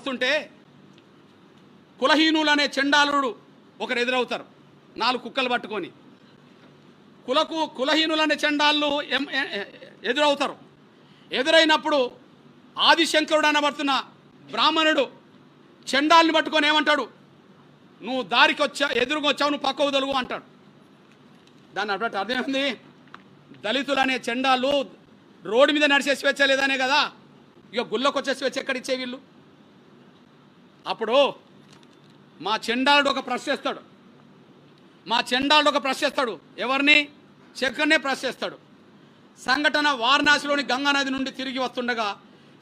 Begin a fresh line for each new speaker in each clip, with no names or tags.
వస్తుంటే కులహీనులు అనే చండాలుడు ఒకరు ఎదురవుతారు 4 కుక్కలు పట్టుకొని. కులహీనులు అనే చండాలు ఎదురవుతారు. ఎదురైనప్పుడు ఆదిశంకరుడు అనబడుతున్న బ్రాహ్మణుడు చండాల్ని పట్టుకొని ఏమంటాడు, నువ్వు దారికి ఎదురుగా వచ్చావు, నువ్వు పక్కకు తొలుగు అంటాడు. దాన్ని అటువంటి అర్థమైంది, దళితులు అనే చండాలు రోడ్డు మీద నడిచే స్వేచ్ఛ లేదనే కదా, ఇక గుళ్ళకు వచ్చే స్వేచ్ఛ ఎక్కడిచ్చే వీళ్ళు. అప్పుడు మా చండాలుడు ఒక ప్రశ్నిస్తాడు, ఎవరిని? శంకర్నే ప్రశ్నిస్తాడు. సంఘటన వారణాసిలోని గంగానది నుండి తిరిగి వస్తుండగా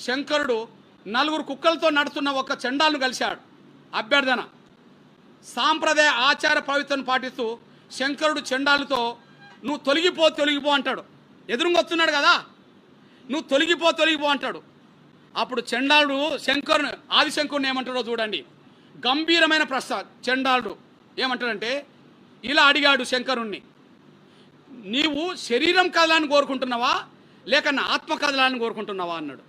శంకరుడు 4 కుక్కలతో నడుస్తున్న ఒక చండాలను కలిశాడు. అభ్యర్థన సాంప్రదాయ ఆచార పవిత్రను పాటిస్తూ శంకరుడు చండాలతో నువ్వు తొలగిపో అంటాడు. ఎదురుగా వస్తున్నాడు కదా, నువ్వు తొలగిపో అంటాడు. అప్పుడు చండాలుడు ఆదిశంకరుని ఏమంటాడో చూడండి. గంభీరమైన ప్రశ్న. చండాలుడు ఏమంటాడంటే ఇలా అడిగాడు శంకరుణ్ణి, నీవు శరీరం కదలాలని కోరుకుంటున్నావా లేక నా ఆత్మ కదలాలని కోరుకుంటున్నావా అన్నాడు.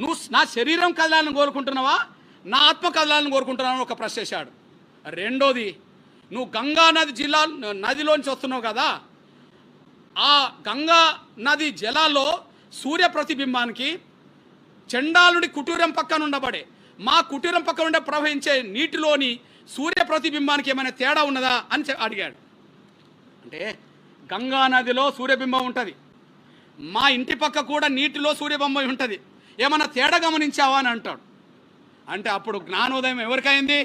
నువ్వు నా శరీరం కదలాలని కోరుకుంటున్నావా నా ఆత్మ కదలాలని కోరుకుంటున్నావు ఒక ప్రశ్న వేశాడు. రెండోది, నువ్వు గంగా నదిలోంచి వస్తున్నావు కదా, ఆ గంగా నది జలాల్లో సూర్య ప్రతిబింబానికి చండాలుడి కుటీరం పక్కన ఉండబడే మా కుటీరం పక్కన ఉండే ప్రవహించే నీటిలోని సూర్య ప్రతిబింబానికి ఏమైనా తేడా ఉన్నదా అని అడిగాడు. అంటే గంగా నదిలో సూర్యబింబం ఉంటుంది, మా ఇంటి పక్క కూడా నీటిలో సూర్యబింబం ఉంటుంది, ఏమన్నా తేడా గమనించావా అని అంటాడు. అంటే అప్పుడు జ్ఞానోదయం ఎవరికైంది?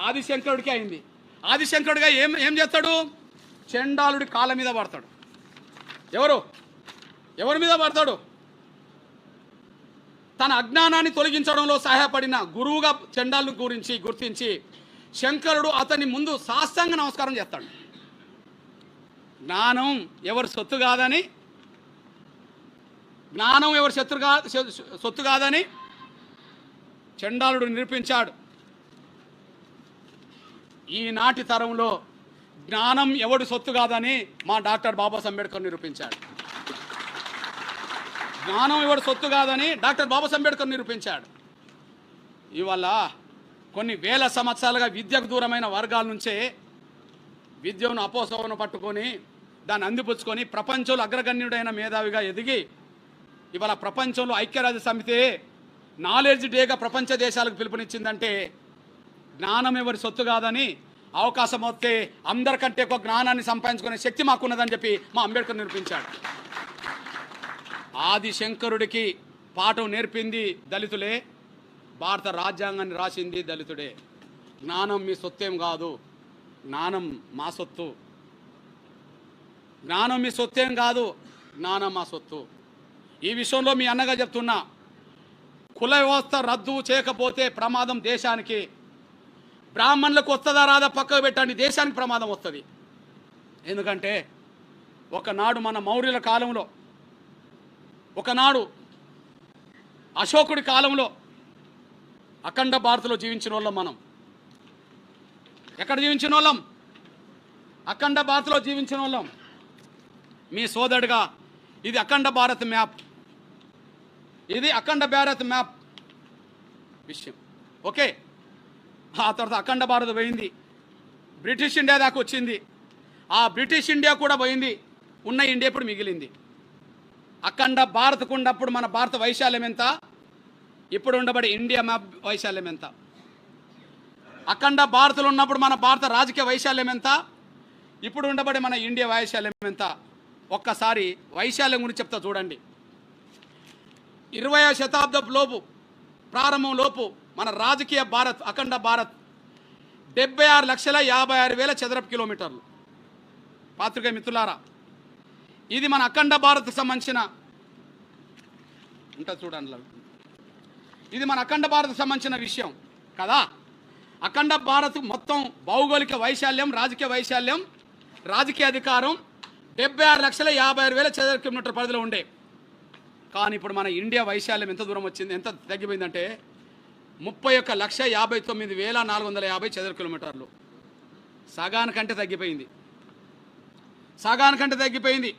ఆదిశంకరుడికి అయింది. ఆదిశంకరుడిగా ఏం చేస్తాడు? చండాలుడి కాళ్ళ మీద పడతాడు. ఎవరి మీద పడతాడు? తన అజ్ఞానాన్ని తొలగించడంలో సహాయపడిన గురువుగా చండాలను గుర్తించి శంకరుడు అతని ముందు సాష్టాంగ నమస్కారం చేస్తాడు. జ్ఞానం ఎవరి సొత్తు కాదని చండాలుడు నిరూపించాడు. ఈనాటి తరంలో జ్ఞానం ఎవడి సొత్తు కాదని మా డాక్టర్ బాబాసాహెబ్ అంబేద్కర్ నిరూపించాడు. జ్ఞానం ఎవడి సొత్తు కాదని డాక్టర్ బాబాసాహెబ్ అంబేద్కర్ నిరూపించాడు. ఇవాళ కొన్ని వేల సంవత్సరాలుగా విద్యకు దూరమైన వర్గాల నుంచే విద్యను అపోసవను పట్టుకొని దాన్ని అందిపుచ్చుకొని ప్రపంచంలో అగ్రగణ్యుడైన మేధావిగా ఎదిగి ఇవాళ ప్రపంచంలో ఐక్యరాజ్య సమితి నాలెడ్జ్ డేగా ప్రపంచ దేశాలకు పిలుపునిచ్చిందంటే జ్ఞానం ఎవరి సొత్తు కాదని, అవకాశం వస్తే అందరికంటే ఎక్కువ జ్ఞానాన్ని సంపాదించుకునే శక్తి మాకున్నదని చెప్పి మా అంబేద్కర్ నిరూపించాడు. ఆదిశంకరుడికి పాఠం నేర్పింది దళితులే, భారత రాజ్యాంగాన్ని రాసింది దళితుడే. జ్ఞానం మీ సొత్తేం కాదు, జ్ఞానం మా సొత్తు. జ్ఞానం మీ సొత్తేం కాదు, జ్ఞానం మా సొత్తు. ఈ విషయంలో మీ అన్నగా చెప్తున్నా, కుల వ్యవస్థ రద్దు చేయకపోతే ప్రమాదం దేశానికి. బ్రాహ్మణులకు వస్తుందా రాదా పక్కకు పెట్టండి, దేశానికి ప్రమాదం వస్తుంది. ఎందుకంటే ఒకనాడు మన మౌర్యుల కాలంలో, ఒకనాడు అశోకుడి కాలంలో అఖండ భారత్లో జీవించిన వాళ్ళం మనం. ఎక్కడ జీవించిన వాళ్ళం? అఖండ భారత్లో జీవించిన వాళ్ళం. మీ సోదరుడిగా ఇది అఖండ భారత్ మ్యాప్, ఇది అఖండ భారత్ మ్యాప్ విషయం. ఓకే, ఆ తర్వాత అఖండ భారత్ పోయింది, బ్రిటిష్ ఇండియా దాకా వచ్చింది. ఆ బ్రిటిష్ ఇండియా కూడా పోయింది, ఉన్న ఇండియా ఇప్పుడు మిగిలింది. అఖండ భారత్కు ఉన్నప్పుడు మన భారత వైశాల్యం ఎంత, ఇప్పుడు ఉండబడి ఇండియా మ్యాప్ వైశాల్యం ఎంత? అఖండ భారత్లో ఉన్నప్పుడు మన భారత రాజకీయ వైశాల్యం ఎంత, ఇప్పుడు ఉండబడి మన ఇండియా వైశాల్యం ఎంత? ఒక్కసారి వైశాల్యం గురించి చెప్తా చూడండి. 20వ శతాబ్దపు లోపు, ప్రారంభం లోపు మన రాజకీయ భారత్, అఖండ భారత్ 76,56,000 చదరపు కిలోమీటర్లు. పాత్రికేయ మిత్రులారా, ఇది మన అఖండ భారత్కు సంబంధించిన ఉంటుంది చూడండి, ఇది మన అఖండ భారత్కు సంబంధించిన విషయం కదా. అఖండ భారత్ మొత్తం భౌగోళిక వైశాల్యం, రాజకీయ వైశాల్యం, రాజకీయ అధికారం 76,56,000 చదరపు కిలోమీటర్ పరిధిలో ఉండే. కానీ ఇప్పుడు మన ఇండియా వైశాల్యం ఎంత దూరం వచ్చింది, ఎంత తగ్గిపోయిందంటే 31,59,450 చదరపు కిలోమీటర్లు. సగానికంటే తగ్గిపోయింది.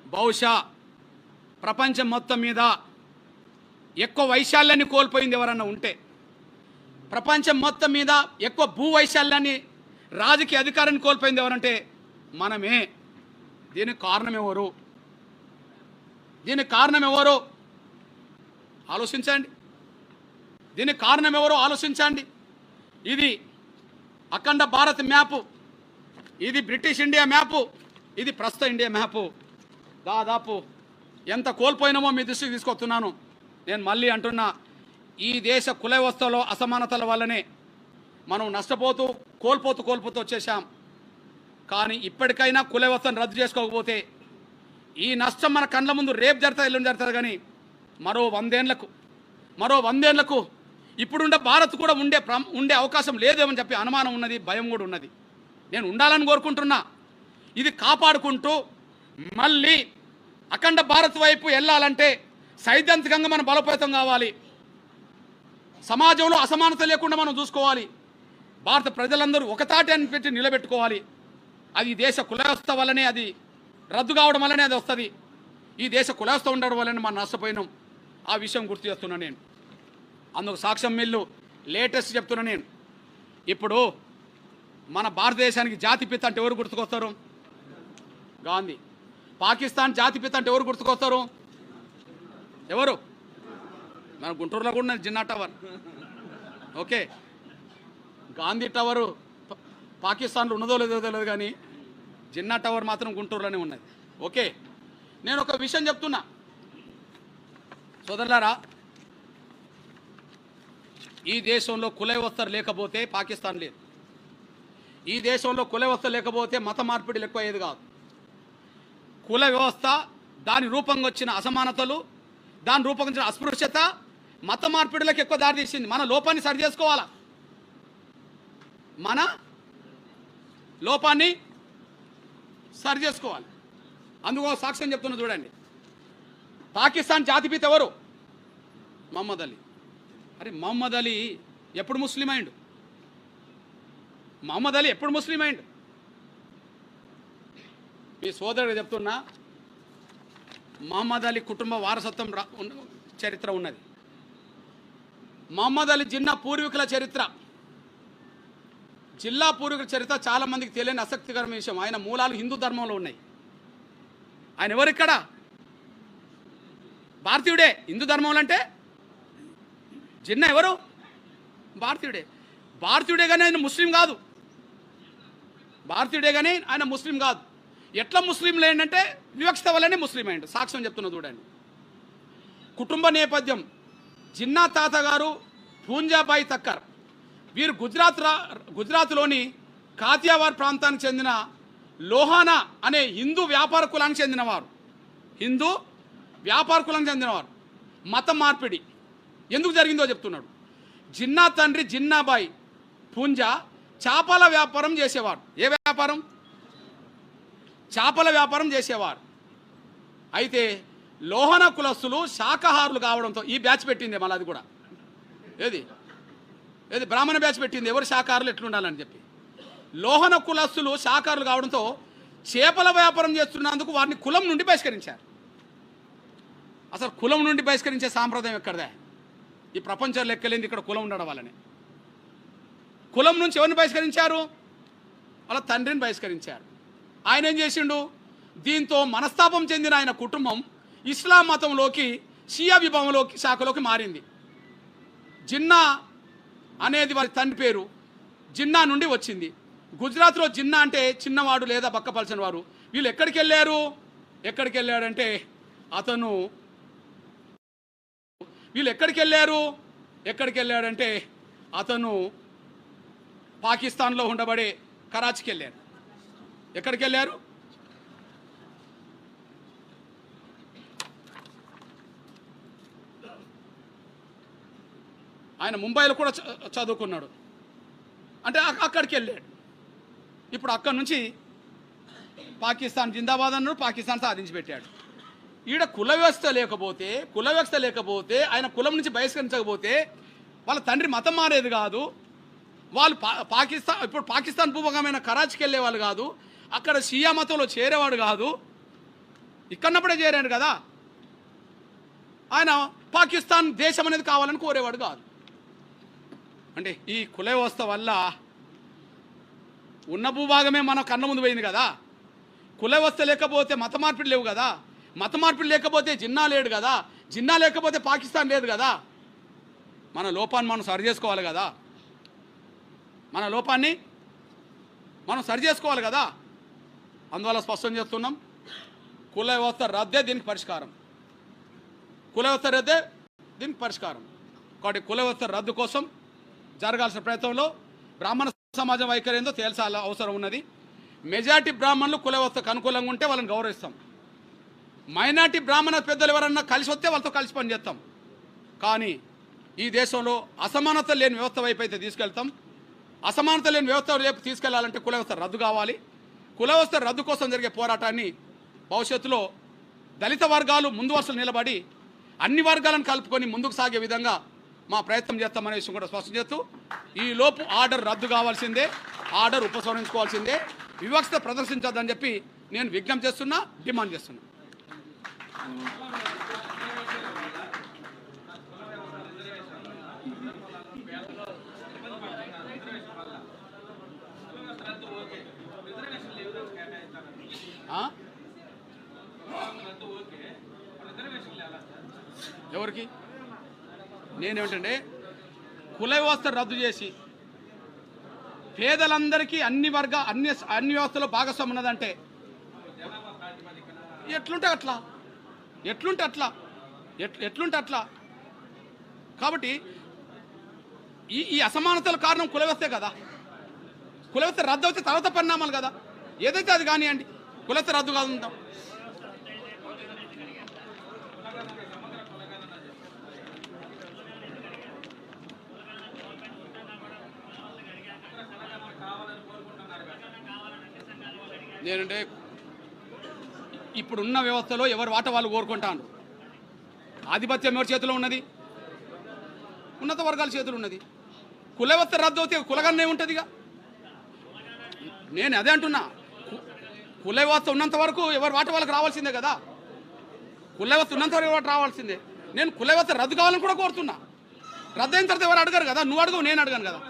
బహుశా ప్రపంచం మొత్తం మీద ఎక్కువ వైశాల్యాన్ని కోల్పోయింది ఎవరన్నా ఉంటే, ప్రపంచం మొత్తం మీద ఎక్కువ భూ వైశాల్యాన్ని, రాజకీయ అధికారాన్ని కోల్పోయింది ఎవరంటే మనమే. దీనికి కారణం ఎవరు? దీనికి కారణం ఎవరు ఆలోచించండి. దీనికి కారణం ఎవరో ఆలోచించండి. ఇది అఖండ భారత్ మ్యాపు, ఇది బ్రిటిష్ ఇండియా మ్యాపు, ఇది ప్రస్తుత ఇండియా మ్యాపు. దాదాపు ఎంత కోల్పోయినామో మీ దృష్టికి తీసుకొస్తున్నాను. నేను మళ్ళీ అంటున్నా, ఈ దేశ కుల వ్యవస్థలో అసమానతల వల్లనే మనం నష్టపోతూ కోల్పోతూ వచ్చేసాం. కానీ ఇప్పటికైనా కుల వ్యవస్థను రద్దు చేసుకోకపోతే ఈ నష్టం మన కళ్ళ ముందు రేపు జరుగుతుంది, ఎల్లుండి జరుగుతుంది. కానీ మరో 100 ఏళ్లకు ఇప్పుడుండే భారత్ కూడా ఉండే అవకాశం లేదేమని చెప్పి అనుమానం ఉన్నది, భయం కూడా ఉన్నది. నేను ఉండాలని కోరుకుంటున్నా. ఇది కాపాడుకుంటూ మళ్ళీ అఖండ భారత్ వైపు వెళ్ళాలంటే సైద్ధాంతికంగా మనం బలోపేతం కావాలి. సమాజంలో అసమానత లేకుండా మనం చూసుకోవాలి. భారత ప్రజలందరూ ఒకతాటి అని పెట్టి నిలబెట్టుకోవాలి. అది ఈ దేశ కులవ్యవస్థ వల్లనే, అది రద్దు కావడం వల్లనే అది వస్తుంది. ఈ దేశ కులవ్యవస్థ ఉండడం వల్లనే మనం నష్టపోయినాం. ఆ విషయం గుర్తు చేస్తున్నా నేను. అందుకు సాక్ష్యం మిల్లు లేటెస్ట్ చెప్తున్నా నేను. ఇప్పుడు మన భారతదేశానికి జాతిపిత అంటే ఎవరు గుర్తుకొస్తారు? గాంధీ. పాకిస్తాన్ జాతిపిత అంటే ఎవరు గుర్తుకొస్తారు? ఎవరు? మన గుంటూరులో కూడా ఉన్నది Jinnah tower. Okay, Gandhi tower పాకిస్తాన్లో ఉన్నదో లేదో తెలియదు, కానీ జిన్నా టవర్ మాత్రం గుంటూరులోనే ఉన్నది. ఓకే, నేను ఒక విషయం చెప్తున్నా సోదరులారా. ఈ దేశంలో కుల వ్యవస్థ లేకపోతే పాకిస్తాన్ లేదు. ఈ దేశంలో కుల వ్యవస్థ లేకపోతే మత మార్పిడిలు ఎక్కువ అయ్యేది కాదు. కుల వ్యవస్థ, దాని రూపంగా వచ్చిన అసమానతలు, దాని రూపంగా వచ్చిన అస్పృశ్యత మత మార్పిడులకు ఎక్కువ దారి తీసింది. మన లోపాన్ని సరి చేసుకోవాలా, మన లోపాన్ని సరి చేసుకోవాలి. అందుకో సాక్ష్యం చెప్తున్నా చూడండి. పాకిస్తాన్ జాతిపిత ఎవరు? మహమ్మద్ అలీ. అరే మహమ్మద్ అలీ ఎప్పుడు ముస్లిం అయిండు? మహమ్మద్ అలీ ఎప్పుడు ముస్లిం అయిండు? మీ సోదరుడు చెప్తున్నా, మహమ్మద్ అలీ కుటుంబ వారసత్వం చరిత్ర ఉన్నది. మహమ్మద్ అలీ జిన్నా పూర్వీకుల చరిత్ర, జిల్లా పూర్వీకుల చరిత్ర చాలామందికి తెలియని ఆసక్తికరమైన విషయం. ఆయన మూలాలు హిందూ ధర్మంలో ఉన్నాయి. ఆయన ఎవరిక్కడ? భారతీయుడే. హిందూ ధర్మంలో అంటే జిన్నా ఎవరు? భారతీయుడే. భారతీయుడే కానీ ఆయన ముస్లిం కాదు. భారతీయుడే కానీ ఆయన ముస్లిం కాదు. ఎట్లా ముస్లింలు ఏంటంటే వివక్షత వల్లనే ముస్లిం అయ్యండు. సాక్ష్యం చెప్తున్నా చూడండి. కుటుంబ నేపథ్యం, జిన్నా తాతగారు పూంజాబాయి తక్కర్. వీరు గుజరాత్లోని కాతియావార్ ప్రాంతానికి చెందిన లోహానా అనే హిందూ వ్యాపార కులానికి చెందినవారు. హిందూ వ్యాపార కులానికి చెందినవారు. మత మార్పిడి ఎందుకు జరిగిందో చెప్తున్నాడు. జిన్నా తండ్రి జిన్నాబాయి పూంజా చేపల వ్యాపారం చేసేవారు. ఏ వ్యాపారం? చేపల వ్యాపారం చేసేవారు. అయితే లోహన కులస్తులు శాకాహారులు కావడంతో ఈ బ్యాచ్ పెట్టింది. మళ్ళీ అది కూడా ఏది బ్రాహ్మణ బ్యాచ్ పెట్టింది. ఎవరు శాకాహారులు ఎట్లుండాలని చెప్పి. లోహన కులస్తులు శాకాహారులు కావడంతో చేపల వ్యాపారం చేస్తున్నందుకు వారిని కులం నుండి బహిష్కరించారు. అసలు కులం నుండి బహిష్కరించే సాంప్రదాయం ఎక్కడదే? ఈ ప్రపంచం లెక్కలేంది ఇక్కడ కులం ఉండడం వల్లనే. కులం నుంచి ఎవరిని బహిష్కరించారు? వాళ్ళ తండ్రిని బహిష్కరించారు. ఆయన ఏం చేసిండు? దీంతో మనస్తాపం చెందిన ఆయన కుటుంబం ఇస్లాం మతంలోకి, షియా విభాగంలోకి, శాఖలోకి మారింది. జిన్నా అనేది వారి తండ్రి పేరు. జిన్నా నుండి వచ్చింది. గుజరాత్లో జిన్నా అంటే చిన్నవాడు లేదా బక్కపలసిన వారు. వీళ్ళు ఎక్కడికి వెళ్ళాడంటే అతను పాకిస్తాన్లో ఉండబడే కరాచీకి వెళ్ళారు. ఎక్కడికి వెళ్ళారు? ఆయన ముంబైలో కూడా చదువుకున్నాడు. అంటే అక్కడికి వెళ్ళాడు. ఇప్పుడు అక్కడి నుంచి పాకిస్తాన్ జిందాబాద్ అన్నాడు, పాకిస్తాన్ సాధించి పెట్టాడు. ఈడ కుల వ్యవస్థ లేకపోతే ఆయన కులం నుంచి బహిష్కరించకపోతే వాళ్ళ తండ్రి మతం మారేది కాదు. వాళ్ళు పాకిస్తాన్ భూభాగమైన కరాచీకి వెళ్ళేవాళ్ళు కాదు. అక్కడ షియా మతంలో చేరేవాడు కాదు. ఇక్కడన్నప్పుడే చేరాడు కదా. ఆయన పాకిస్తాన్ దేశం అనేది కావాలని కోరేవాడు కాదు. అంటే ఈ కుల వ్యవస్థ వల్ల ఉన్న భూభాగమే మన కన్న ముందు పోయింది కదా. కుల వ్యవస్థ లేకపోతే మత మార్పిడి లేవు కదా, మత మార్పిడి లేకపోతే జిన్నా లేడు కదా, జిన్నా లేకపోతే పాకిస్తాన్ లేదు కదా. మన లోపాన్ని మనం సరి చేసుకోవాలి కదా, మన లోపాన్ని మనం సరి చేసుకోవాలి కదా. అందువల్ల స్పష్టం చేస్తున్నాం, కుల వ్యవస్థ రద్దే దీనికి పరిష్కారం, కుల వ్యవస్థ రద్దే దీనికి పరిష్కారం. కాబట్టి కుల వ్యవస్థ రద్దు కోసం జరగాల్సిన ప్రయత్నంలో బ్రాహ్మణ సమాజం వైఖరి ఏందో తేల్చాల అవసరం ఉన్నది. మెజార్టీ బ్రాహ్మణులు కుల వ్యవస్థకు అనుకూలంగా ఉంటే వాళ్ళని గౌరవిస్తాం. మైనార్టీ బ్రాహ్మణ పెద్దలు ఎవరన్నా కలిసి వస్తే వాళ్ళతో కలిసి పనిచేస్తాం. కానీ ఈ దేశంలో అసమానత లేని వ్యవస్థ వైపు అయితే తీసుకెళ్తాం. అసమానత లేని వ్యవస్థ వైపు తీసుకెళ్లాలంటే కుల వ్యవస్థ రద్దు కావాలి. కుల వ్యవస్థ రద్దు కోసం జరిగే పోరాటాన్ని భవిష్యత్తులో దళిత వర్గాలు ముందు వరుసలు నిలబడి అన్ని వర్గాలను కలుపుకొని ముందుకు సాగే విధంగా మా ప్రయత్నం చేస్తామనే విషయం కూడా స్పష్టం చేస్తూ, ఈ లోపు ఆర్డర్ రద్దు కావాల్సిందే, ఆర్డర్ ఉపసంహరించుకోవాల్సిందే, వివక్షత ప్రదర్శించొద్దని చెప్పి నేను విజ్ఞప్తి చేస్తున్నా, డిమాండ్ చేస్తున్నా. ఎవరికి నేనేమిటంటే కుల వ్యవస్థ రద్దు చేసి పేదలందరికీ అన్ని వ్యవస్థలో భాగస్వామ్యం ఉన్నదంటే ఎట్లుంటే అట్లా. కాబట్టి ఈ అసమానతల కారణం కుల వ్యవస్థే కదా. కుల వ్యవస్థ రద్దు అవుతే తర్వాత పరిణామాలు కదా, ఏదైతే అది కానివ్వండి, కుల వ్యవస్థ రద్దు కాదు ఉంటాం. నేనంటే ఇప్పుడున్న వ్యవస్థలో ఎవరు వాట వాళ్ళు కోరుకుంటాను. ఆధిపత్యం ఎవరి చేతిలో ఉన్నది? ఉన్నత వర్గాల చేతులు ఉన్నది. కుల వ్యవస్థ రద్దు అవుతే కులగన్నే ఉంటుందిగా. నేను అదే అంటున్నా, కుల వ్యవస్థ ఉన్నంత వరకు ఎవరు వాట వాళ్ళకి రావాల్సిందే కదా. కుల వ్యవస్థ ఉన్నంత వరకు ఎవరు రావాల్సిందే. నేను కుల వ్యవస్థ రద్దు కావాలని కూడా కోరుతున్నా. రద్దు అయిన తర్వాత ఎవరు అడగారు కదా, నువ్వు అడుగు, నేను అడగాను కదా.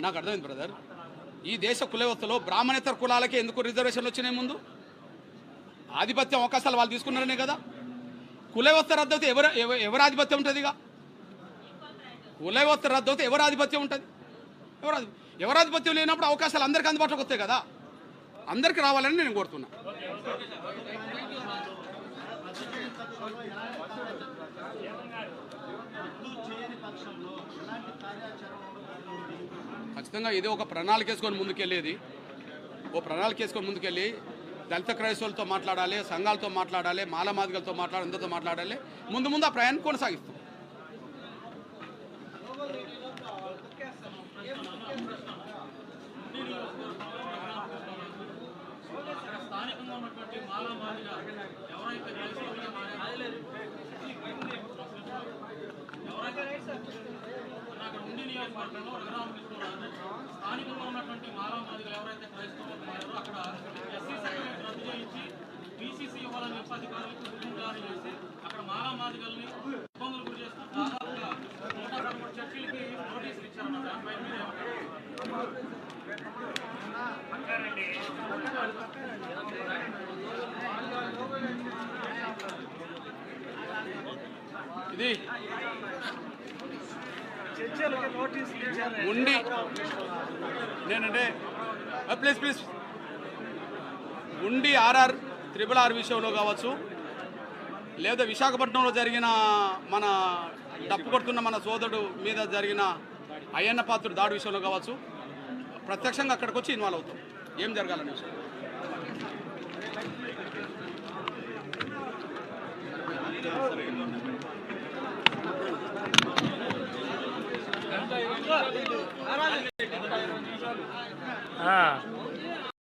నాకు అర్థమైంది బ్రదర్. ఈ దేశ కుల వ్యవస్థలో బ్రాహ్మణేతర కులాలకే ఎందుకు రిజర్వేషన్లు వచ్చినాయి? ముందు ఆధిపత్యం అవకాశాలు వాళ్ళు తీసుకున్నారనే కదా. కుల వ్యవస్థ రద్దు అయితే ఎవరు ఆధిపత్యం ఉంటుంది? ఇక కుల వ్యవస్థ రద్దు అయితే ఎవరు ఆధిపత్యం ఉంటుంది? ఎవరు ఆధిపత్యం లేనప్పుడు అవకాశాలు అందరికీ అందుబాటులోకి వస్తాయి కదా. అందరికీ రావాలని నేను కోరుతున్నా. ఖచ్చితంగా ఇది ఒక ప్రణాళిక వేసుకొని ముందుకెళ్ళేది. ప్రణాళిక వేసుకొని ముందుకెళ్ళి దళిత క్రైస్తవులతో మాట్లాడాలి, సంఘాలతో మాట్లాడాలి, మాలమాదిగలతో మాట్లాడాలి, అందరితో మాట్లాడాలి. ముందు ఆ ప్రయాణం కొనసాగిస్తాం.
స్థానికంగా ఉన్నటువంటి మాలమాదిగలు ఎవరైతే క్రైస్తవులకు మారారో అక్కడ ఎస్సీ సర్టిఫికేట్ రద్దు చేయించి బీసీసీ ఇవ్వాలని చెప్పి అధికారులకు గుర్తించాలని చేసి అక్కడ మాలమాదిగల్ని ఇబ్బందులు గురి చేస్తూ దాదాపుగా 113 చర్చిలకి నోటీసులు ఇచ్చారన్న దానిపై
ఇది ఉండి నేనంటే ప్లీజ్ ఉండి RRR విషయంలో కావచ్చు, లేదా విశాఖపట్నంలో జరిగిన మన డప్పు కొడుతున్న మన సోదరుడు మీద జరిగిన అయ్యన్న పాత్రుడు దాడి విషయంలో కావచ్చు, ప్రత్యక్షంగా అక్కడికి వచ్చి ఇన్వాల్వ్ అవుతాం ఏం జరగాలనే విషయం.